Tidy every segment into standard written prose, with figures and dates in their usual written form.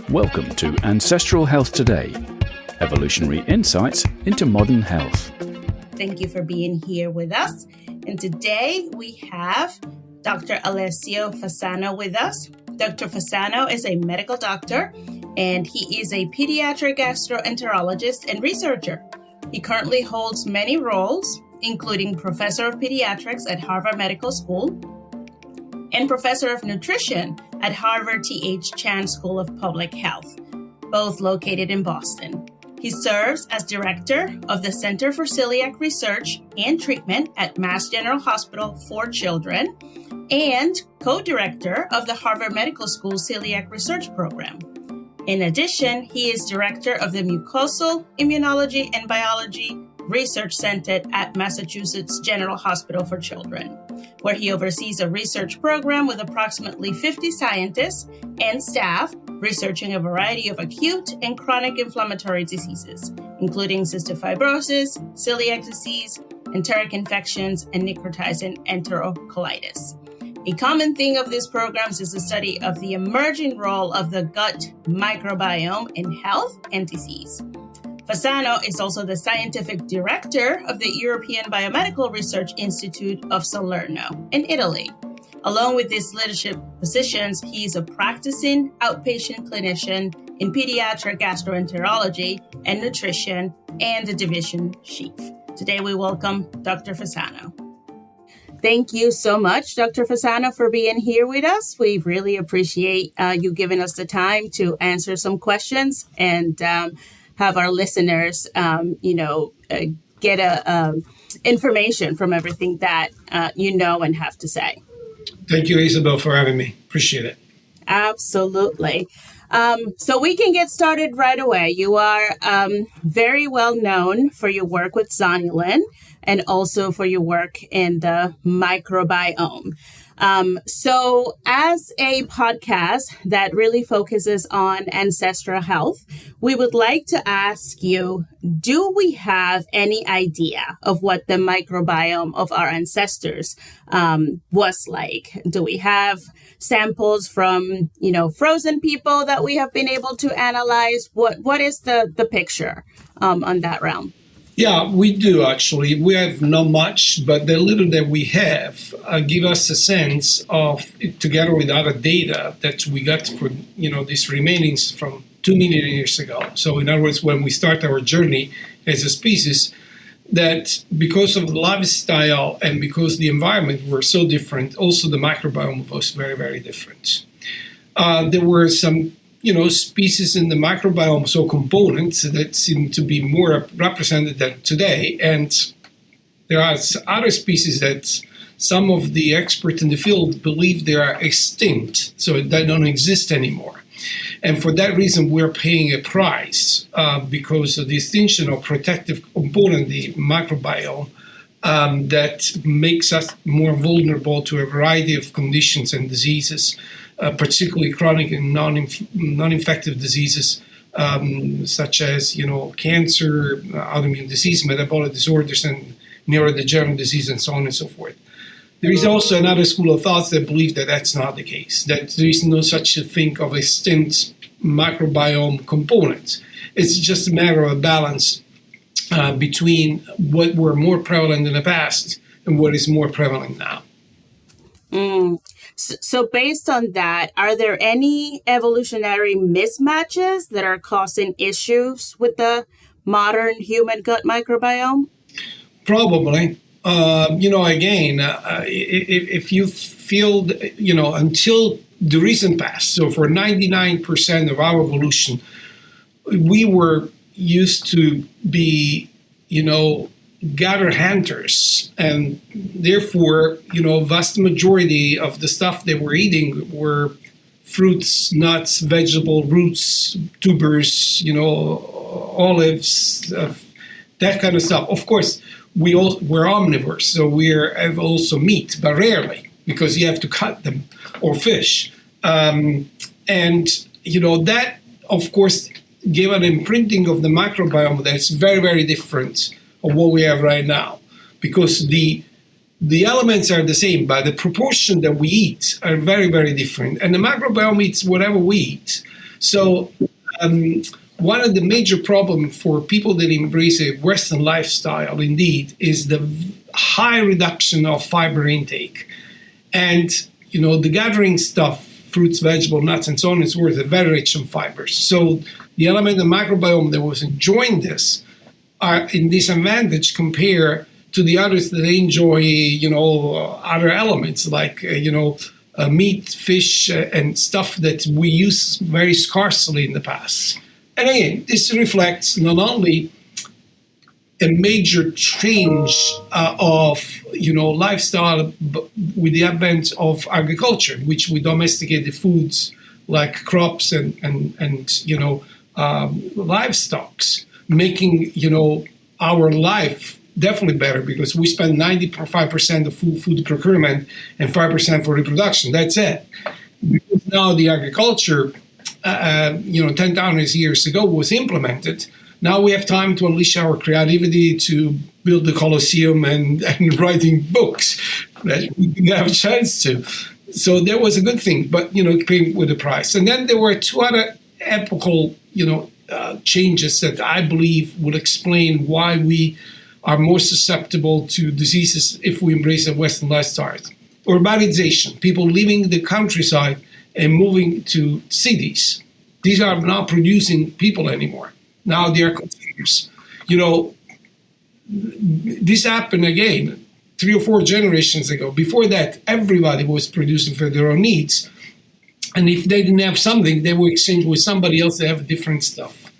Welcome to Ancestral Health Today, evolutionary insights into modern health. Thank you for being here with us. And today we have Dr. Alessio Fasano with us. Dr. Fasano is a medical doctor, and he is a pediatric gastroenterologist and researcher. He currently holds many roles, including Professor of Pediatrics at Harvard Medical School and Professor of Nutrition at Harvard T.H. Chan School of Public Health, both located in Boston. He serves as Director of the Center for Celiac Research and Treatment at Mass General Hospital for Children and co-director of the Harvard Medical School Celiac Research Program. In addition, he is Director of the Mucosal Immunology and Biology Research Center at Massachusetts General Hospital for Children, where he oversees a research program with approximately 50 scientists and staff researching a variety of acute and chronic inflammatory diseases, including cystic fibrosis, celiac disease, enteric infections, and necrotizing enterocolitis. A common theme of these programs is the study of the emerging role of the gut microbiome in health and disease. Fasano is also the scientific director of the European Biomedical Research Institute of Salerno in Italy. Along with these leadership positions, he is a practicing outpatient clinician in pediatric gastroenterology and nutrition and the division chief. Today we welcome Dr. Fasano. Thank you so much, Dr. Fasano, for being here with us. We really appreciate you giving us the time to answer some questions and have our listeners, get information from everything that you know and have to say. Thank you, Isabel, for having me. Appreciate it. Absolutely. So we can get started right away. You are very well known for your work with Zonulin and also for your work in the microbiome. So as a podcast that really focuses on ancestral health, we would like to ask you, do we have any idea of what the microbiome of our ancestors was like? Do we have samples from, frozen people that we have been able to analyze? What is the picture on that realm? Yeah, we do actually. We have not much, but the little that we have give us a sense of, together with other data that we got from, these remainings from 2 million years ago. So in other words, when we start our journey as a species, that because of the lifestyle and because the environment were so different, also the microbiome was very, very different. There were some species in the microbiome, so components that seem to be more represented than today. And there are other species that some of the experts in the field believe they are extinct, so they don't exist anymore. And for that reason, we're paying a price because of the extinction of protective component, the microbiome, that makes us more vulnerable to a variety of conditions and diseases, particularly chronic and non-infective diseases, such as, cancer, autoimmune disease, metabolic disorders, and neurodegenerative disease, and so on and so forth. There is also another school of thought that believe that that's not the case, that there is no such a thing of extinct microbiome components. It's just a matter of balance between what were more prevalent in the past and what is more prevalent now. So based on that, are there any evolutionary mismatches that are causing issues with the modern human gut microbiome? Probably. If you feel, until the recent past, so for 99% of our evolution, we were used to be, gather hunters, and therefore, vast majority of the stuff they were eating were fruits, nuts, vegetable, roots, tubers, olives, that kind of stuff. Of course, we're omnivores, so have also meat, but rarely, because you have to cut them, or fish. That, of course, gave an imprinting of the microbiome that's very, very different of what we have right now, because the elements are the same, but the proportion that we eat are very, very different. And the microbiome eats whatever we eat. So one of the major problems for people that embrace a Western lifestyle, indeed, is the high reduction of fiber intake. And, the gathering stuff, fruits, vegetables, nuts, and so on, is worth very rich in fibers. So the element of microbiome that was enjoying this are in disadvantage compared to the others that enjoy, other elements like, meat, fish, and stuff that we use very scarcely in the past. And again, this reflects not only a major change of lifestyle with the advent of agriculture, which we domesticated foods like crops and livestock, making our life definitely better because we spend 95% of food procurement and 5% for reproduction. That's it. Because now the agriculture, 10,000 years ago was implemented. Now we have time to unleash our creativity to build the Colosseum and writing books that we didn't have a chance to. So that was a good thing, but it came with a price. And then there were two other epochal, changes that I believe would explain why we are more susceptible to diseases if we embrace a Western lifestyle. Urbanization, people leaving the countryside and moving to cities. These are not producing people anymore. Now they are consumers. This happened again 3 or 4 generations ago. Before that, everybody was producing for their own needs. And if they didn't have something, they would exchange with somebody else that have different stuff.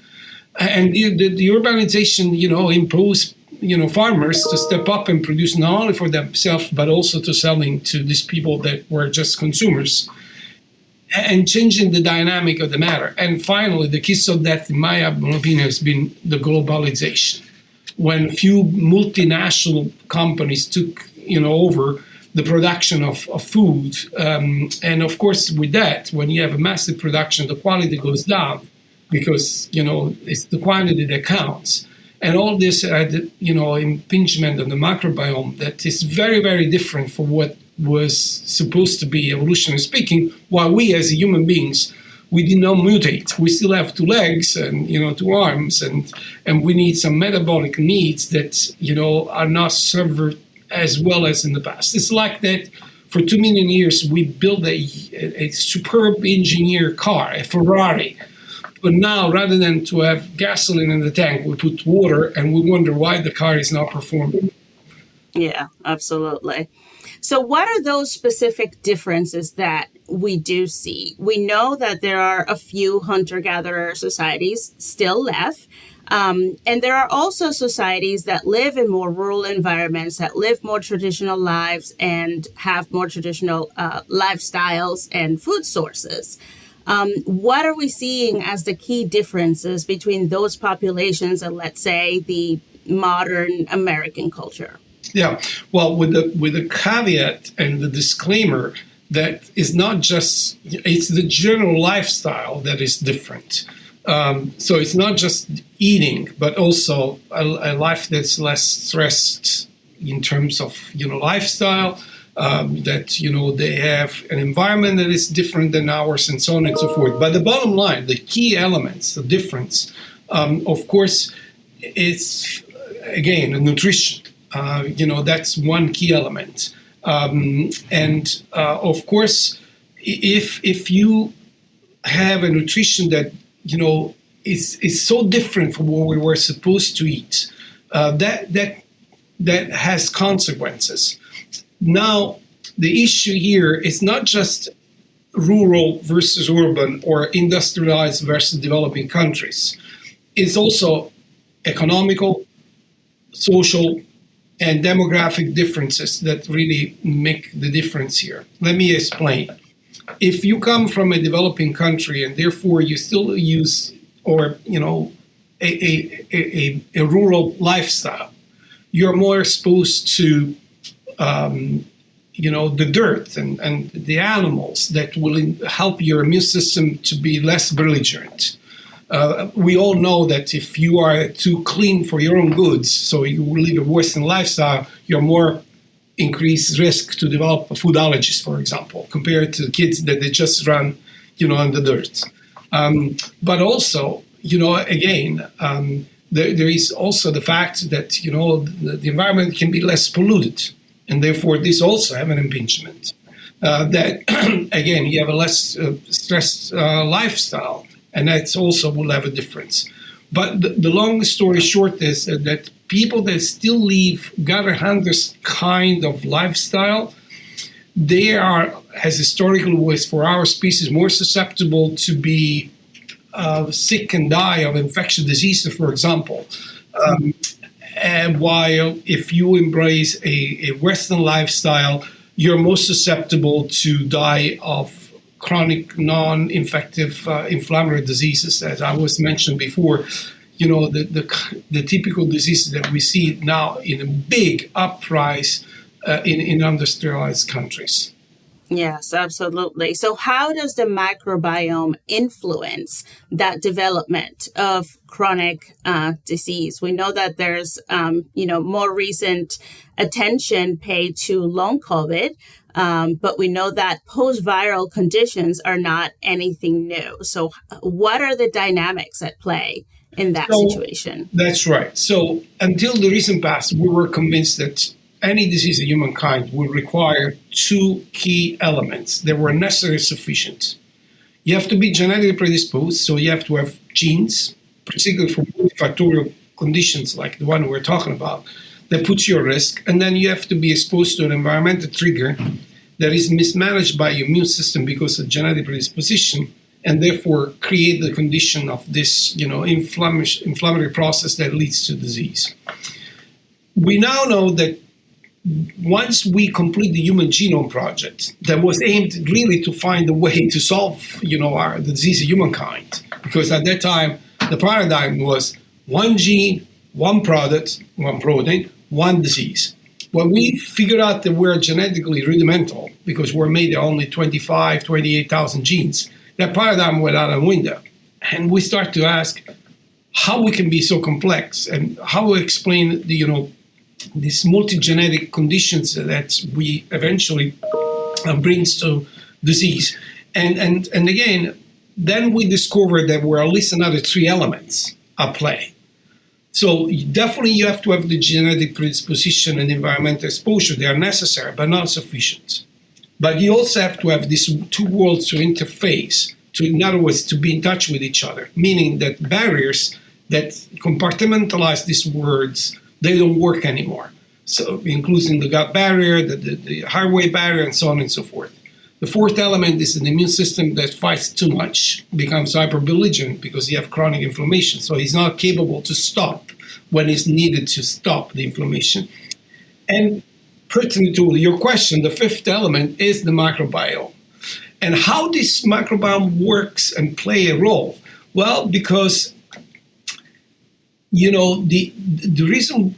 And the urbanization, imposed, farmers to step up and produce not only for themselves, but also to selling to these people that were just consumers and changing the dynamic of the matter. And finally, the kiss of death, in my opinion, has been the globalization. When few multinational companies took, over the production of food. And of course, with that, when you have a massive production, the quality goes down because, it's the quantity that counts. And all this had, impingement on the microbiome that is very, very different from what was supposed to be, evolutionary speaking, while we as human beings, we did not mutate. We still have 2 legs and, 2 arms, and we need some metabolic needs that, are not served as well as in the past. It's like that for 2 million years, we built a superb engineered car, a Ferrari. But now, rather than to have gasoline in the tank, we put water, and we wonder why the car is not performing. Yeah, absolutely. So what are those specific differences that we do see? We know that there are a few hunter-gatherer societies still left. And there are also societies that live in more rural environments, that live more traditional lives and have more traditional lifestyles and food sources. What are we seeing as the key differences between those populations and, let's say, the modern American culture? Yeah, well, with the caveat and the disclaimer that is not just, it's the general lifestyle that is different. So it's not just eating, but also a life that's less stressed in terms of, lifestyle, that, they have an environment that is different than ours and so on and so forth. But the bottom line, the key elements, the difference, of course, it's, again, nutrition. That's one key element. Of course, if you have a nutrition that, is so different from what we were supposed to eat, that has consequences. Now, the issue here is not just rural versus urban or industrialized versus developing countries. It's also economical, social, and demographic differences that really make the difference here. Let me explain. If you come from a developing country and therefore you still use a rural lifestyle, you're more exposed to the dirt and the animals that will help your immune system to be less belligerent. We all know that if you are too clean for your own goods, so you live a Western lifestyle, you're more increased risk to develop food allergies, for example, compared to kids that they just run, in the dirt. But also, again, there is also the fact that, the environment can be less polluted. And therefore, this also have an impingement. That, again, you have a less stressed lifestyle. And that also will have a difference. But the long story short is that people that still live Gather-Hunders kind of lifestyle, they are, as historically was for our species, more susceptible to be sick and die of infectious diseases, for example. And while if you embrace a Western lifestyle, you're most susceptible to die of chronic, non-infective inflammatory diseases, as I was mentioned before. The typical diseases that we see now in a big uprise in industrialized countries. Yes, absolutely. So how does the microbiome influence that development of chronic disease? We know that there's, more recent attention paid to long COVID, but we know that post-viral conditions are not anything new. So what are the dynamics at play in that situation? That's right. So until the recent past, we were convinced that any disease in humankind will require two key elements that were necessarily sufficient. You have to be genetically predisposed, so you have to have genes, particularly for multifactorial conditions like the one we're talking about, that puts you at risk. And then you have to be exposed to an environmental trigger that is mismanaged by your immune system because of genetic predisposition, and therefore create the condition of this, inflammatory process that leads to disease. We now know that once we complete the Human Genome Project, that was aimed really to find a way to solve, the disease of humankind, because at that time the paradigm was one gene, one product, one protein, one disease. When we figured out that we're genetically rudimental because we're made of only 28,000 genes, that paradigm went out the window, and we start to ask how we can be so complex and how we explain these multi-genetic conditions that we eventually brings to disease. And again, then we discovered that there were at least another three elements at play. So definitely you have to have the genetic predisposition and environmental exposure. They are necessary, but not sufficient. But you also have to have these two worlds to interface, in other words, to be in touch with each other, meaning that barriers that compartmentalize these worlds, they don't work anymore. So including the gut barrier, the highway barrier, and so on and so forth. The fourth element is an immune system that fights too much, becomes hyperbelligerent because you have chronic inflammation. So he's not capable to stop when it's needed to stop the inflammation. And pertinent to your question, the fifth element is the microbiome. And how this microbiome works and play a role? Well, because the reason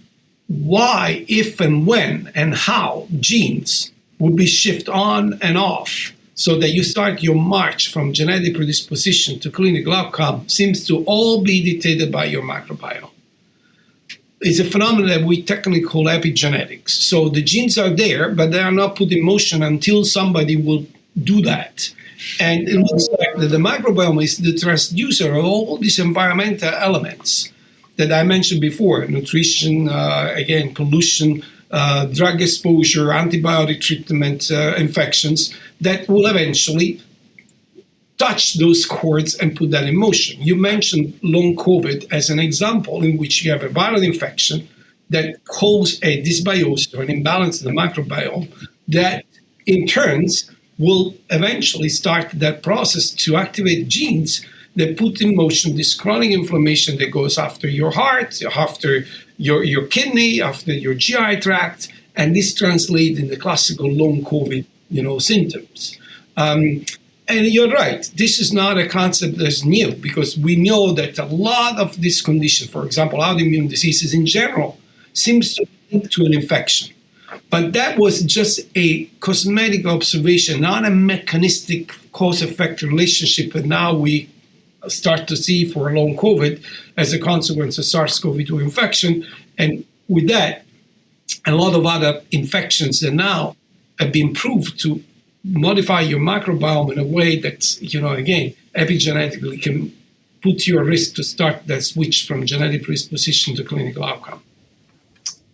why, if and when and how genes will be shifted on and off so that you start your march from genetic predisposition to clinical outcome seems to all be dictated by your microbiome. It's a phenomenon that we technically call epigenetics. So the genes are there, but they are not put in motion until somebody will do that. And it looks like that the microbiome is the transducer of all these environmental elements that I mentioned before: nutrition, again, pollution, drug exposure, antibiotic treatment, infections, that will eventually touch those chords and put that in motion. You mentioned long COVID as an example in which you have a viral infection that causes a dysbiosis or an imbalance in the microbiome that in turns will eventually start that process to activate genes that put in motion this chronic inflammation that goes after your heart, after your kidney, after your GI tract, and this translates in the classical long COVID, symptoms. And you're right, this is not a concept that's new, because we know that a lot of these conditions, for example, autoimmune diseases in general, seems to link to an infection. But that was just a cosmetic observation, not a mechanistic cause-effect relationship that now we start to see for long COVID as a consequence of SARS-CoV-2 infection. And with that, a lot of other infections that now have been proved to modify your microbiome in a way that, again, epigenetically can put you at risk to start that switch from genetic predisposition to clinical outcome.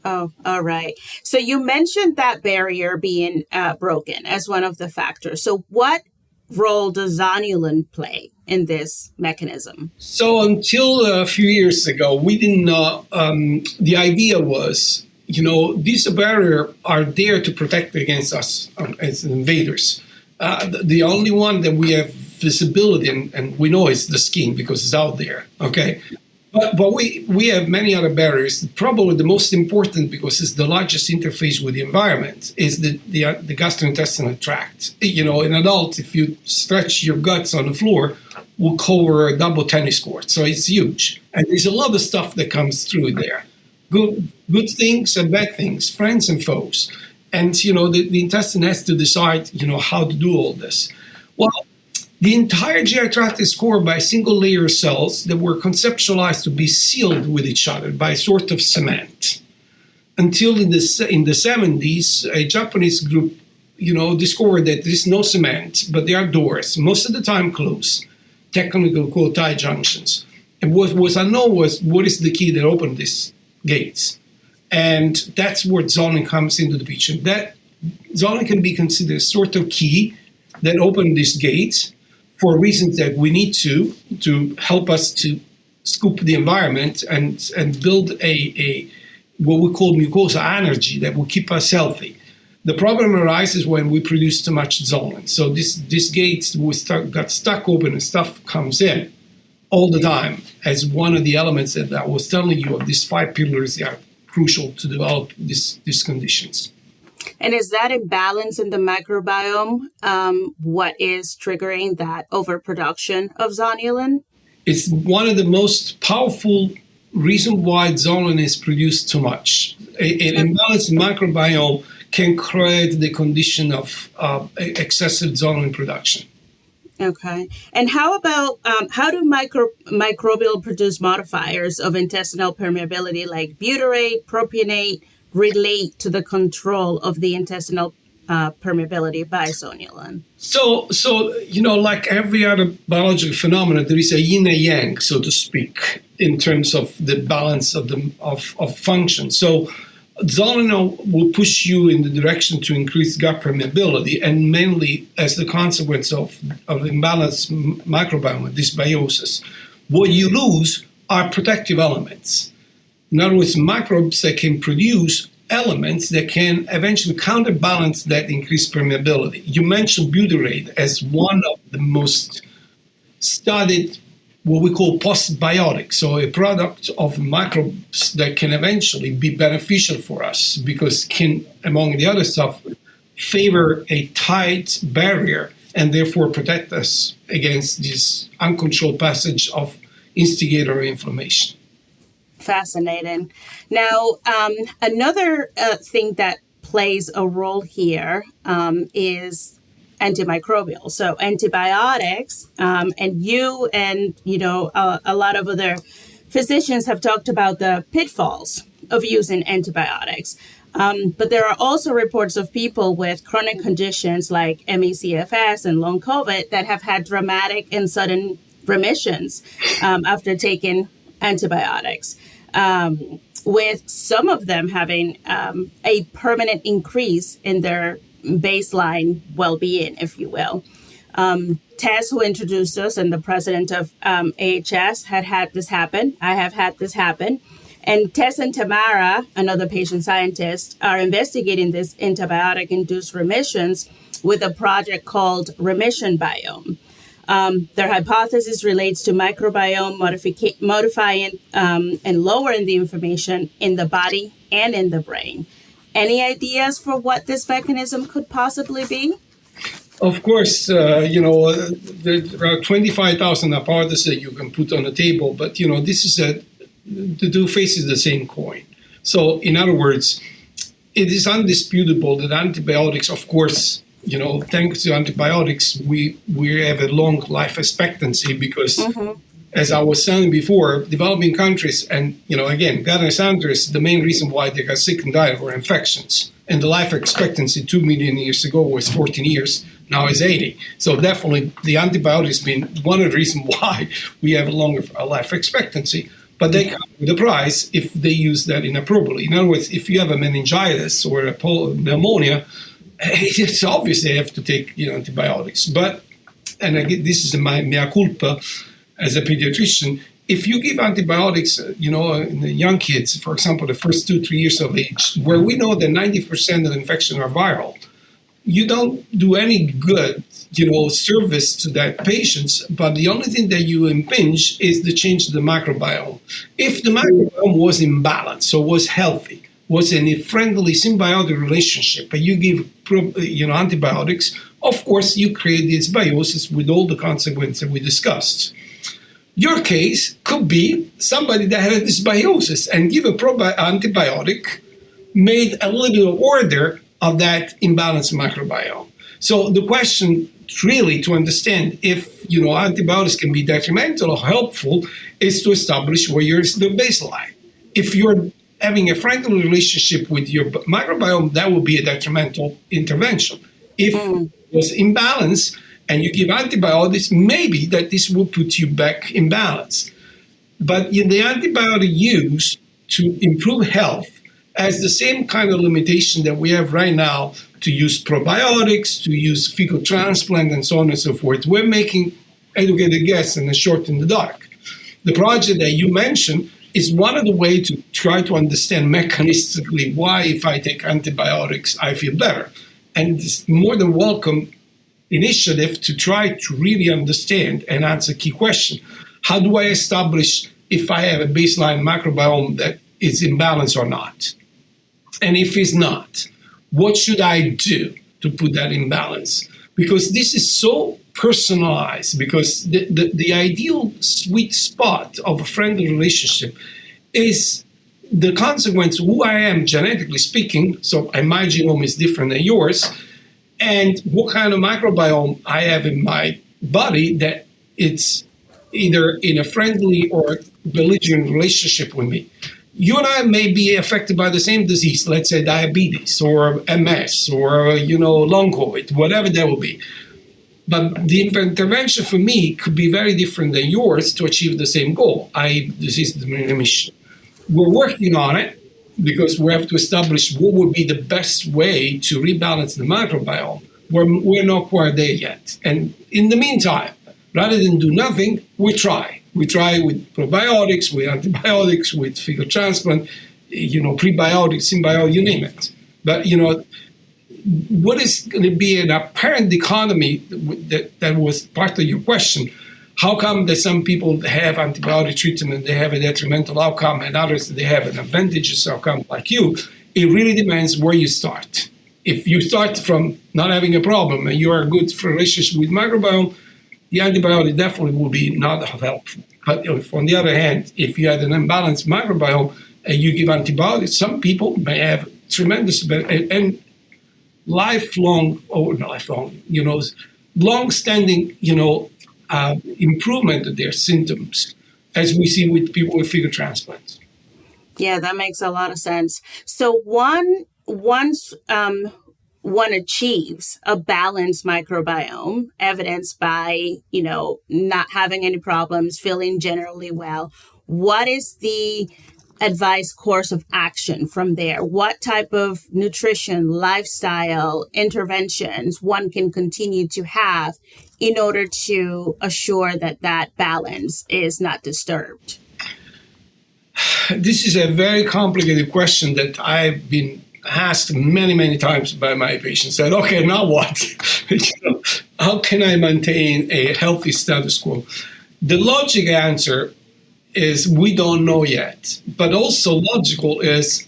Oh, all right. So you mentioned that barrier being broken as one of the factors. So what role does zonulin play in this mechanism? So until a few years ago, we didn't know. The idea was, these barriers are there to protect against us as invaders. The only one that we have visibility and we know is the skin because it's out there. Okay. But we have many other barriers. Probably the most important, because it's the largest interface with the environment, is the gastrointestinal tract. In adults, if you stretch your guts on the floor, will cover a double tennis court. So it's huge. And there's a lot of stuff that comes through there. Good things and bad things, friends and foes. And, the intestine has to decide, how to do all this. Well, the entire GI tract is covered by single layer cells that were conceptualized to be sealed with each other by a sort of cement. Until in the 70s, a Japanese group, discovered that there is no cement, but there are doors, most of the time closed, technically called tie junctions. And what was unknown was what is the key that opened these gates. And that's where zonulin comes into the picture. That zonulin can be considered a sort of key that opened these gates for reasons that we need to help us to scoop the environment and build a what we call mucosa energy that will keep us healthy. The problem arises when we produce too much zonulin. So these gates got stuck open and stuff comes in all the time as one of the elements that I was telling you of these 5 pillars that are crucial to develop these conditions. And is that imbalance in the microbiome what is triggering that overproduction of zonulin? It's one of the most powerful reasons why zonulin is produced too much. An imbalanced microbiome can create the condition of excessive zonulin production. Okay. And how about, how do microbial produced modifiers of intestinal permeability like butyrate, propionate, relate to the control of the intestinal permeability by zonulin? So like every other biological phenomenon, there is a yin and yang, so to speak, in terms of the balance of function. So zonulin will push you in the direction to increase gut permeability, and mainly as the consequence of imbalanced microbiome, dysbiosis. What you lose are protective elements. In other words, microbes that can produce elements that can eventually counterbalance that increased permeability. You mentioned butyrate as one of the most studied, what we call postbiotics, so a product of microbes that can eventually be beneficial for us because can, among the other stuff, favor a tight barrier and therefore protect us against this uncontrolled passage of instigator inflammation. Fascinating. Now, another thing that plays a role here is antimicrobial. So antibiotics, and you and, a lot of other physicians have talked about the pitfalls of using antibiotics. But there are also reports of people with chronic conditions like ME/CFS and long COVID that have had dramatic and sudden remissions after taking antibiotics, with some of them having a permanent increase in their baseline well-being, if you will. Tess, who introduced us, and the president of AHS had this happen. I have had this happen. And Tess and Tamara, another patient scientist, are investigating this antibiotic-induced remissions with a project called Remission Biome. Their hypothesis relates to microbiome modifying and lowering the inflammation in the body and in the brain. Any ideas for what this mechanism could possibly be? Of course, there are 25,000 hypotheses that you can put on the table, but, this is the two faces of the same coin. So, in other words, it is undisputable that antibiotics, of course, thanks to antibiotics, we have a long life expectancy because, as I was saying before, developing countries and, again, garden centers, the main reason why they got sick and died were infections. And the life expectancy 2 million years ago was 14 years. now is 80. So definitely the antibiotics been one of the reasons why we have a longer life expectancy. But they come with a price if they use that inappropriately. In other words, if you have a meningitis or a pneumonia, it's obvious they have to take antibiotics. But, and again, this is my mea culpa as a pediatrician, if you give antibiotics, in the young kids, for example, the first 2-3 years of age, where we know that 90% of infections are viral, you don't do any good, service to that patients, but the only thing that you impinge is the change of the microbiome. If the microbiome was imbalanced, so was healthy, was in a friendly symbiotic relationship, and you give antibiotics, of course you create dysbiosis with all the consequences that we discussed. Your case could be somebody that had a dysbiosis and give a antibiotic made a little order of that imbalanced microbiome. So the question really to understand if antibiotics can be detrimental or helpful is to establish where is the baseline. If you're having a friendly relationship with your microbiome, that would be a detrimental intervention. If it was imbalanced and you give antibiotics, maybe that this will put you back in balance. But the antibiotic use to improve health has the same kind of limitation that we have right now to use probiotics, to use fecal transplant, and so on and so forth. We're making educated guesses and a shot in the dark. The project that you mentioned is one of the ways to try to understand mechanistically why, if I take antibiotics, I feel better. And it's more than welcome initiative to try to really understand and answer key question. How do I establish if I have a baseline microbiome that is in balance or not? And if it's not, what should I do to put that in balance? Because this is so personalized, because the ideal sweet spot of a friendly relationship is the consequence of who I am genetically speaking, so my genome is different than yours, and what kind of microbiome I have in my body that it's either in a friendly or belligerent relationship with me. You and I may be affected by the same disease, let's say diabetes or MS or, long COVID, whatever that will be. But the intervention for me could be very different than yours to achieve the same goal, i.e. disease remission. We're working on it because we have to establish what would be the best way to rebalance the microbiome. We're not quite there yet. And in the meantime, rather than do nothing, we try. We try with probiotics, with antibiotics, with fecal transplant, prebiotics, symbiotics, you name it. But, what is going to be an apparent dichotomy that was part of your question? How come that some people have antibiotic treatment, they have a detrimental outcome, and others, they have an advantageous outcome like you? It really depends where you start. If you start from not having a problem and you are a good relationship with microbiome, the antibiotic definitely will be not helpful. But on the other hand, if you had an imbalanced microbiome and you give antibiotics, some people may have tremendous and long-standing, improvement of their symptoms, as we see with people with fecal transplants. Yeah, that makes a lot of sense. So once one achieves a balanced microbiome, evidenced by, not having any problems, feeling generally well, what is the advised course of action from there? What type of nutrition, lifestyle, interventions one can continue to have in order to assure that balance is not disturbed? This is a very complicated question that I've been asked many, many times by my patients. Said, okay, now what? How can I maintain a healthy status quo? The logic answer is we don't know yet. But also logical is,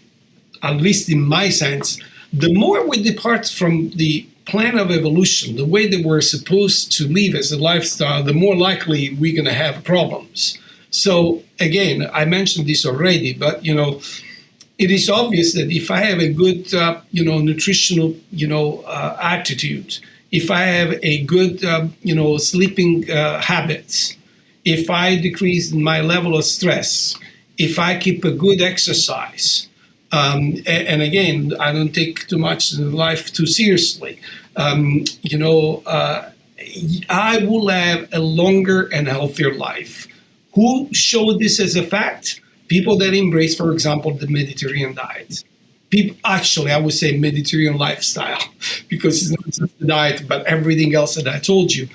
at least in my sense, the more we depart from the plan of evolution, the way that we're supposed to live as a lifestyle, the more likely we're going to have problems. So again, I mentioned this already, but it is obvious that if I have a good, nutritional, attitude, if I have a good, sleeping habits, if I decrease my level of stress, if I keep a good exercise, And again, I don't take too much life too seriously. I will have a longer and healthier life. Who showed this as a fact? People that embrace, for example, the Mediterranean diet. People, actually, I would say Mediterranean lifestyle, because it's not just the diet, but everything else that I told you.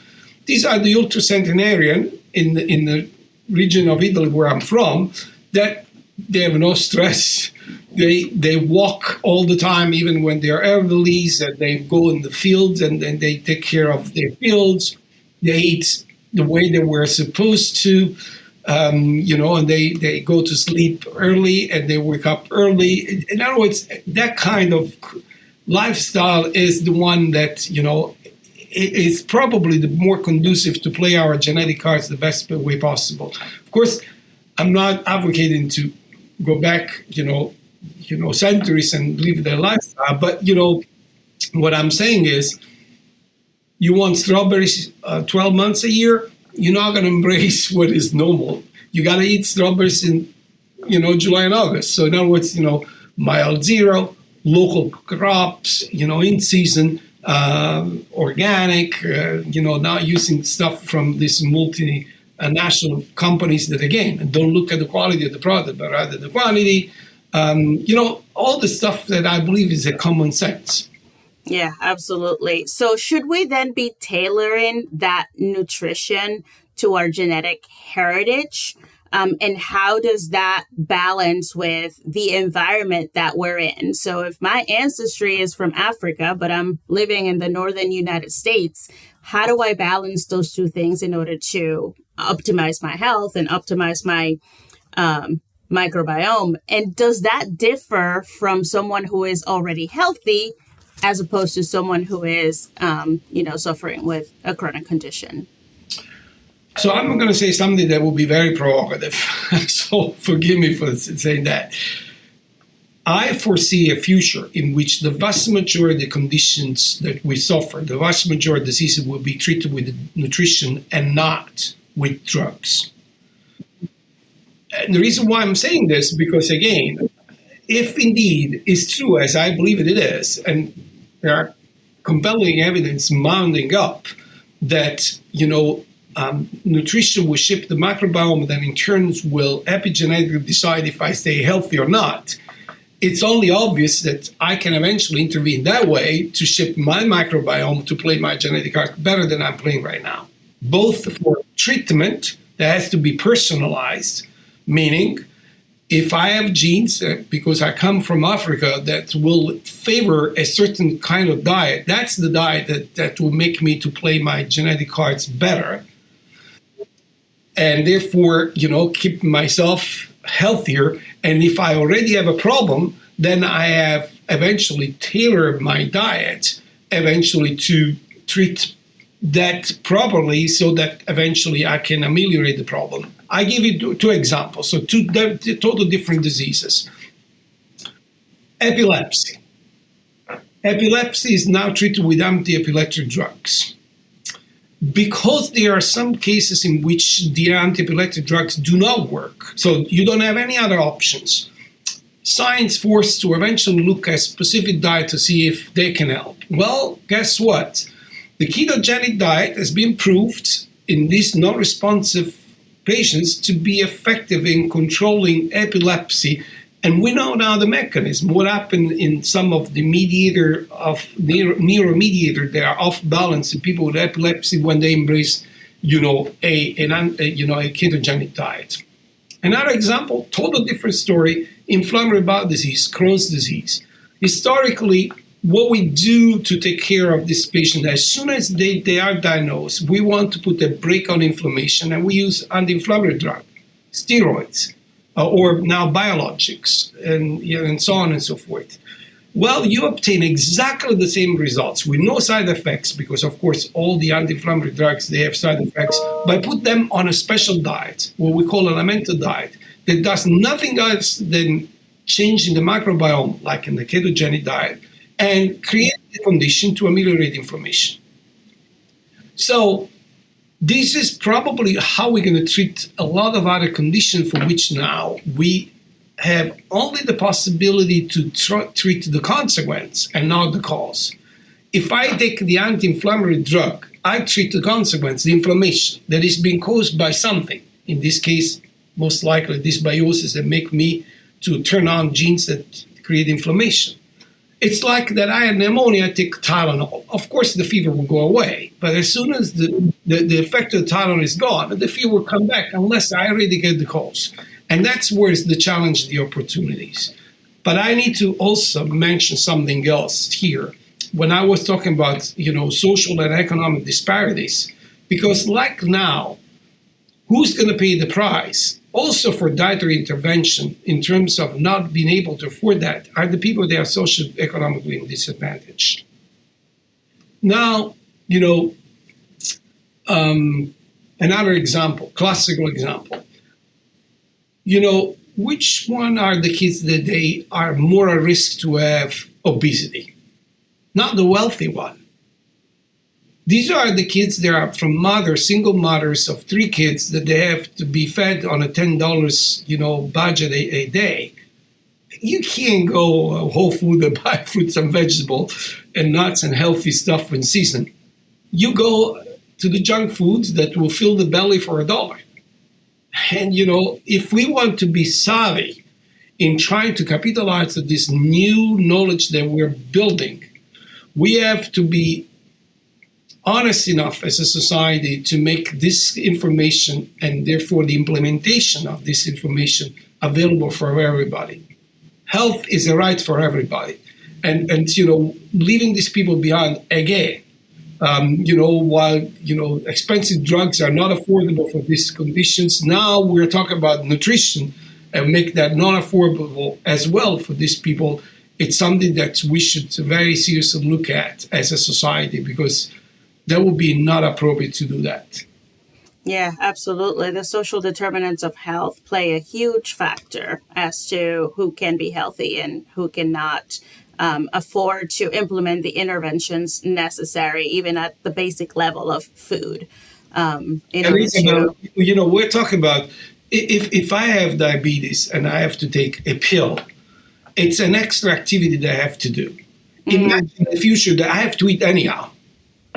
These are the ultracentenarian in the region of Italy where I'm from, that they have no stress. They walk all the time, even when they're elderly. That they go in the fields and they take care of their fields. They eat the way they were supposed to, and they go to sleep early and they wake up early. In other words, that kind of lifestyle is the one that, is probably the more conducive to play our genetic cards the best way possible. Of course, I'm not advocating to go back, centuries and live their lifestyle. But, what I'm saying is, you want strawberries 12 months a year, you're not going to embrace what is normal. You got to eat strawberries in, July and August. So in other words, mild zero, local crops, in season, organic, not using stuff from these multinational companies that, again, don't look at the quality of the product, but rather the quantity. All the stuff that I believe is a common sense. Yeah, absolutely. So should we then be tailoring that nutrition to our genetic heritage? And how does that balance with the environment that we're in? So if my ancestry is from Africa, but I'm living in the northern United States, how do I balance those two things in order to optimize my health and optimize my microbiome? And does that differ from someone who is already healthy as opposed to someone who is, suffering with a chronic condition? So I'm going to say something that will be very provocative. So forgive me for saying that. I foresee a future in which the vast majority of the conditions that we suffer, the vast majority of diseases will be treated with nutrition and not with drugs. And the reason why I'm saying this, because again, if indeed it's true, as I believe it is, and there are compelling evidence mounting up that, nutrition will shape the microbiome that in turn will epigenetically decide if I stay healthy or not, it's only obvious that I can eventually intervene that way to shape my microbiome to play my genetic card better than I'm playing right now. Both for treatment that has to be personalized, meaning if I have genes, because I come from Africa, that will favor a certain kind of diet, that's the diet that will make me to play my genetic cards better. And therefore, keep myself healthier. And if I already have a problem, then I have eventually tailored my diet eventually to treat that properly so that eventually I can ameliorate the problem. I give you two examples, so two total different diseases. Epilepsy. Epilepsy is now treated with anti-epileptic drugs. Because there are some cases in which the anti-epileptic drugs do not work, so you don't have any other options, science forced to eventually look at specific diet to see if they can help. Well, guess what? The ketogenic diet has been proved in these non-responsive patients to be effective in controlling epilepsy. And we know now the mechanism, what happened in some of the neuromediator that are off balance in people with epilepsy when they embrace, a ketogenic diet. Another example, total different story, inflammatory bowel disease, Crohn's disease. Historically, what we do to take care of this patient, as soon as they are diagnosed, we want to put a brake on inflammation, and we use anti-inflammatory drug, steroids, or now biologics, and so on and so forth. Well, you obtain exactly the same results with no side effects, because of course all the anti-inflammatory drugs, they have side effects, but put them on a special diet, what we call an amended diet, that does nothing else than changing the microbiome, like in the ketogenic diet, and create the condition to ameliorate inflammation. So this is probably how we're going to treat a lot of other conditions for which now we have only the possibility to treat the consequence and not the cause. If I take the anti-inflammatory drug, I treat the consequence, the inflammation that is being caused by something. In this case, most likely dysbiosis that make me to turn on genes that create inflammation. It's like that I had pneumonia, I take Tylenol. Of course, the fever will go away, but as soon as the effect of the Tylenol is gone, the fever will come back unless I already get the cause. And that's where is the challenge, the opportunities. But I need to also mention something else here. When I was talking about, social and economic disparities, because like now, who's going to pay the price? Also for dietary intervention in terms of not being able to afford that are the people that are socioeconomically disadvantaged. Now, another example, classical example. Which one are the kids that they are more at risk to have obesity? Not the wealthy one. These are the kids that are from single mothers of 3 kids that they have to be fed on a $10, budget a day. You can't go Whole Food and buy fruits and vegetables and nuts and healthy stuff in season. You go to the junk foods that will fill the belly for $1. And, if we want to be savvy in trying to capitalize on this new knowledge that we're building, we have to be honest enough as a society to make this information and therefore the implementation of this information available for everybody. Health is a right for everybody. And leaving these people behind again, while, expensive drugs are not affordable for these conditions, now we're talking about nutrition and make that non-affordable as well for these people. It's something that we should very seriously look at as a society, because that would be not appropriate to do that. Yeah, absolutely. The social determinants of health play a huge factor as to who can be healthy and who cannot afford to implement the interventions necessary, even at the basic level of food. We're talking about if I have diabetes and I have to take a pill, it's an extra activity that I have to do. Imagine in the future that I have to eat anyhow.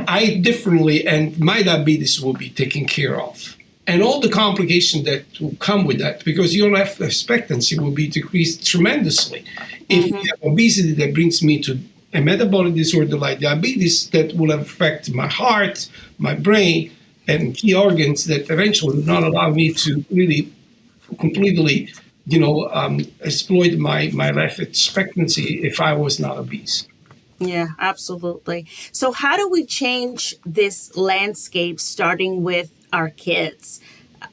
I eat differently and my diabetes will be taken care of. And all the complications that will come with that, because your life expectancy will be decreased tremendously. If you have obesity that brings me to a metabolic disorder like diabetes, that will affect my heart, my brain, and key organs that eventually will not allow me to really completely, exploit my life expectancy if I was not obese. Yeah, absolutely. So how do we change this landscape starting with our kids?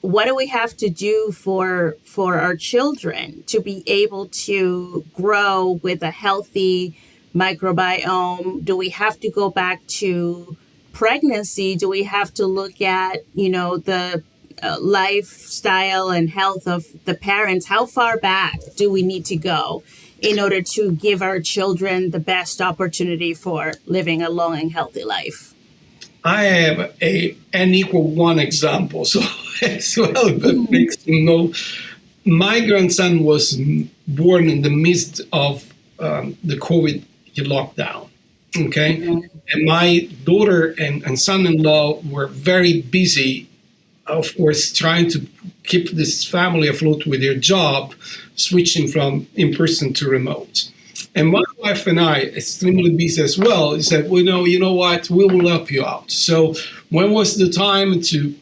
What do we have to do for our children to be able to grow with a healthy microbiome? Do we have to go back to pregnancy? Do we have to look at, the lifestyle and health of the parents? How far back do we need to go in order to give our children the best opportunity for living a long and healthy life? I have an equal one example, so as well that makes them know. My grandson was born in the midst of the COVID lockdown, okay? Mm-hmm. And my daughter and son-in-law were very busy, of course, trying to keep this family afloat with their job, switching from in-person to remote. And my wife and I, extremely busy as well, said, well, you know what, we will help you out. So when was the time to,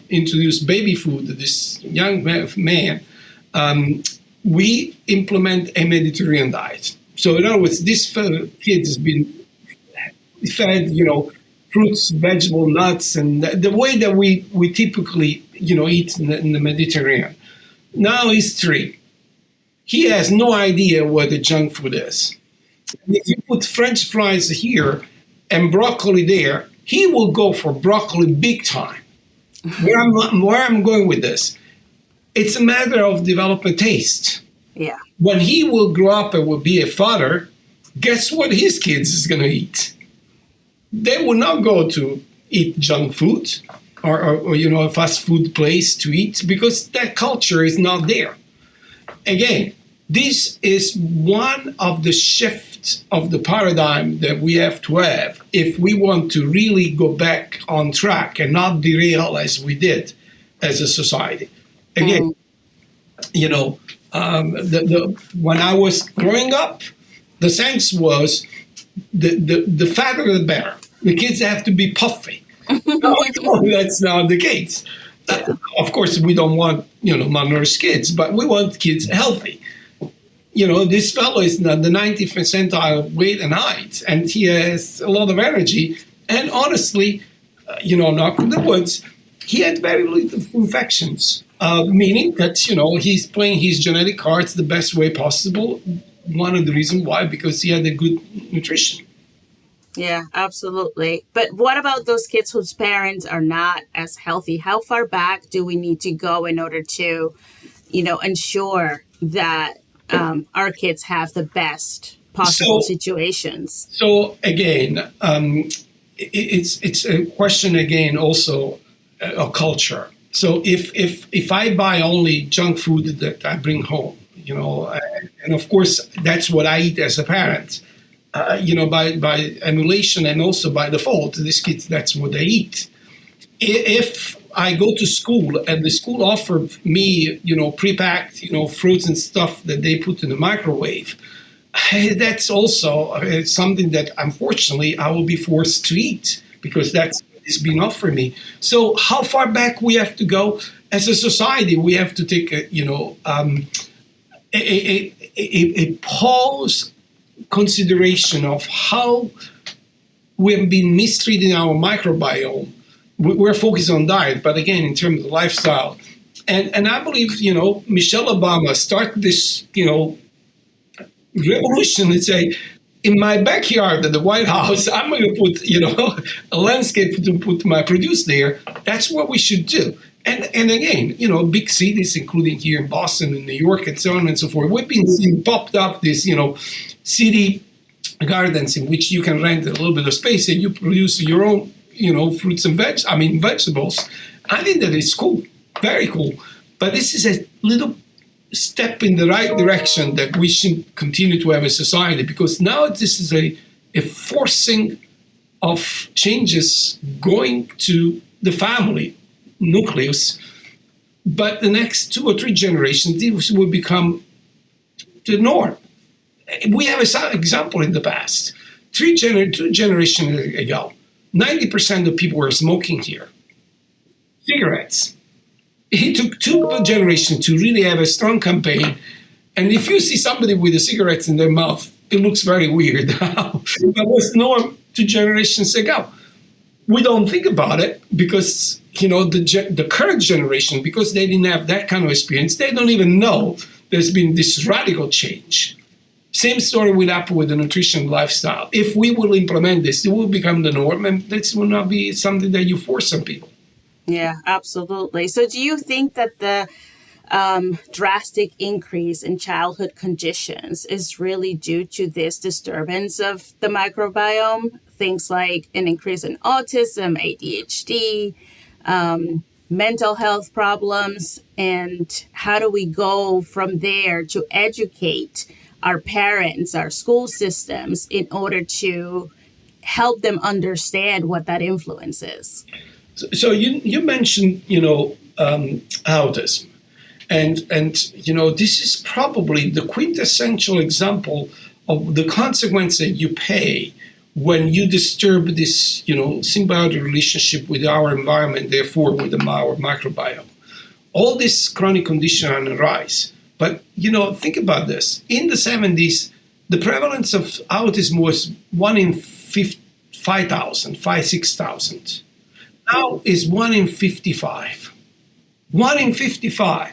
introduce baby food to this young man, we implement a Mediterranean diet. So in other words, this kid has been fed, fruits, vegetable, nuts, and the way that we typically, eat in the Mediterranean. Now he's 3. He has no idea what the junk food is. And if you put French fries here and broccoli there, he will go for broccoli big time. Where I'm going with this, it's a matter of developing taste. Yeah. When he will grow up and will be a father, guess what his kids is going to eat? They will not go to eat junk food or a fast food place to eat, because that culture is not there. Again, This is one of the shifts of the paradigm that we have to have if we want to really go back on track and not derail as we did as a society. Again, when I was growing up, the sense was the fatter the better. The kids have to be puffy. That's not the case. Of course, we don't want malnourished kids, but we want kids healthy. This fellow is not the 90th percentile weight and height, and he has a lot of energy. And honestly, knock on the woods, he had very little infections, meaning that, he's playing his genetic cards the best way possible. One of the reasons why, because he had a good nutrition. Yeah, absolutely. But what about those kids whose parents are not as healthy? How far back do we need to go in order to, ensure that our kids have the best possible situations? So again, it's a question again also of culture. So if I buy only junk food that I bring home, and of course that's what I eat as a parent, by emulation and also by default, these kids, that's what they eat. If I go to school and the school offered me, pre-packed, fruits and stuff that they put in the microwave, that's also something that unfortunately I will be forced to eat because that's is being offered me. So how far back we have to go as a society? We have to take a pause consideration of how we have been mistreating our microbiome. We're focused on diet, but again, in terms of lifestyle. And I believe, Michelle Obama started this, revolution and say, in my backyard at the White House, I'm going to put, a landscape to put my produce there. That's what we should do. And again, big cities, including here in Boston and New York and so on and so forth, we've been seeing popped up this, city gardens in which you can rent a little bit of space and you produce your own, fruits and vegetables. I think that is cool, very cool. But this is a little step in the right direction that we should continue to have a society, because now this is a forcing of changes going to the family nucleus, but the next 2 or 3 generations, this will become the norm. We have an example in the past. 2 generations ago, 90% of people were smoking here. Cigarettes. It took 2 generations to really have a strong campaign. And if you see somebody with the cigarettes in their mouth, it looks very weird. That was norm 2 generations ago. We don't think about it because, the current generation, because they didn't have that kind of experience, they don't even know there's been this radical change. Same story will happen with the nutrition lifestyle. If we will implement this, it will become the norm, and this will not be something that you force on people. Yeah, absolutely. So do you think that the drastic increase in childhood conditions is really due to this disturbance of the microbiome? Things like an increase in autism, ADHD, mental health problems, and how do we go from there to educate our parents, our school systems, in order to help them understand what that influence is? So you mentioned, autism. And this is probably the quintessential example of the consequence that you pay when you disturb this, symbiotic relationship with our environment, therefore with our microbiome. All these chronic conditions are on the rise. But, think about this. In the 70s, the prevalence of autism was 1 in 5,000, 6,000. Now is 1 in 55. 1 in 55.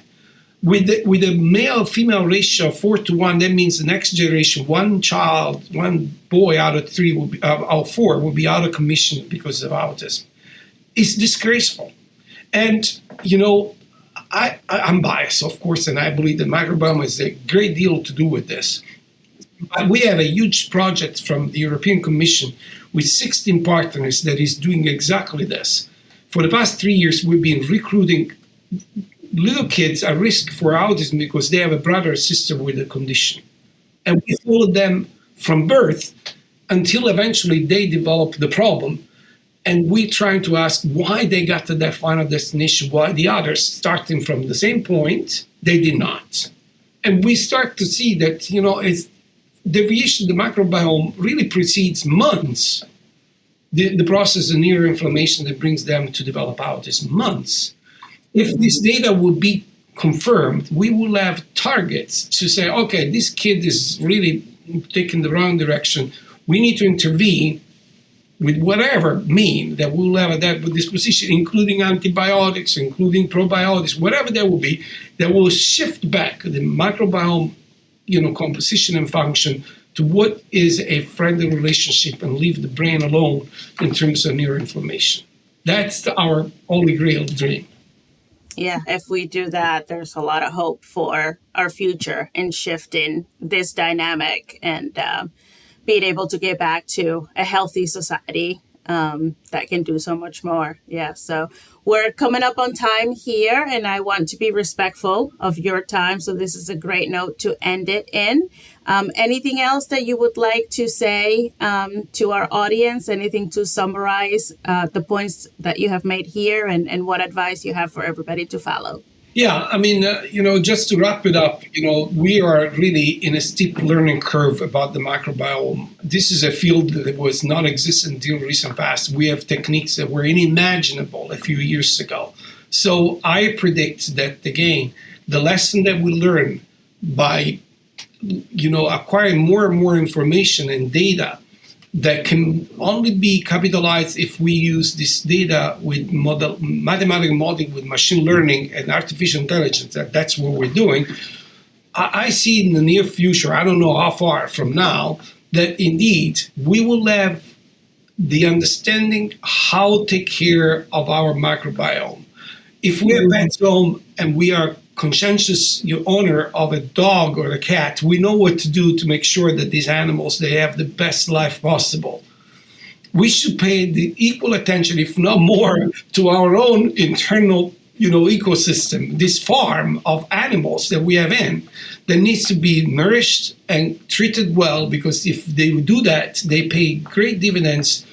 With a male-female ratio of 4-to-1, that means the next generation, one boy out of 3 will be, out of 4 will be out of commission because of autism. It's disgraceful. And, I'm biased, of course, and I believe that microbiome has a great deal to do with this. But we have a huge project from the European Commission with 16 partners that is doing exactly this. For the past 3 years, we've been recruiting little kids are risk for autism because they have a brother or sister with a condition. And we follow them from birth until eventually they develop the problem. And we trying to ask why they got to that final destination, why the others, starting from the same point, they did not. And we start to see that, it's deviation of the microbiome really precedes months. The process of neuroinflammation that brings them to develop autism, months. If this data would be confirmed, we will have targets to say, okay, this kid is really taking the wrong direction. We need to intervene with whatever mean that we'll have at that disposition, including antibiotics, including probiotics, whatever there will be, that will shift back the microbiome, composition and function to what is a friendly relationship and leave the brain alone in terms of neuroinflammation. That's our holy grail dream. Yeah, if we do that, there's a lot of hope for our future in shifting this dynamic and being able to get back to a healthy society that can do so much more. Yeah, so we're coming up on time here, and I want to be respectful of your time. So this is a great note to end it in. Anything else that you would like to say to our audience? Anything to summarize the points that you have made here and what advice you have for everybody to follow? Yeah, I mean, just to wrap it up, we are really in a steep learning curve about the microbiome. This is a field that was non-existent until recent past. We have techniques that were unimaginable a few years ago. So I predict that, again, the lesson that we learn by, acquiring more and more information and data that can only be capitalized if we use this data with mathematical modeling, with machine learning and artificial intelligence. That's what we're doing. I see in the near future, I don't know how far from now, that indeed we will have the understanding how to take care of our microbiome. If we are pets home and we are conscientious owner of a dog or a cat, we know what to do to make sure that these animals, they have the best life possible. We should pay the equal attention, if not more, to our own internal, ecosystem, this farm of animals that we have in, that needs to be nourished and treated well, because if they do that, they pay great dividends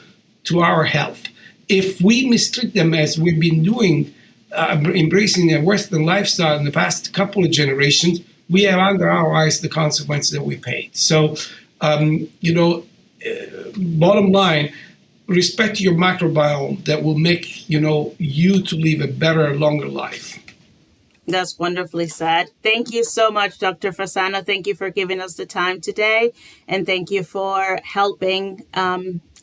to our health. If we mistreat them as we've been doing, embracing a Western lifestyle in the past couple of generations, we have under our eyes the consequences that we paid. So, bottom line, respect your microbiome. That will make, you to live a better, longer life. That's wonderfully said. Thank you so much, Dr. Fasano. Thank you for giving us the time today. And thank you for helping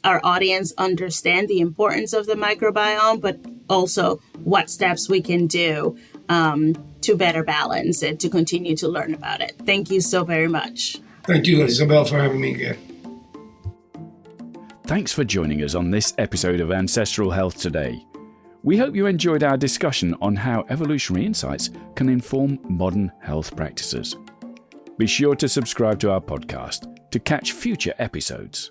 our audience understand the importance of the microbiome, but also what steps we can do to better balance and to continue to learn about it. Thank you so very much. Thank you, Isabel, for having me again. Thanks for joining us on this episode of Ancestral Health Today. We hope you enjoyed our discussion on how evolutionary insights can inform modern health practices. Be sure to subscribe to our podcast to catch future episodes.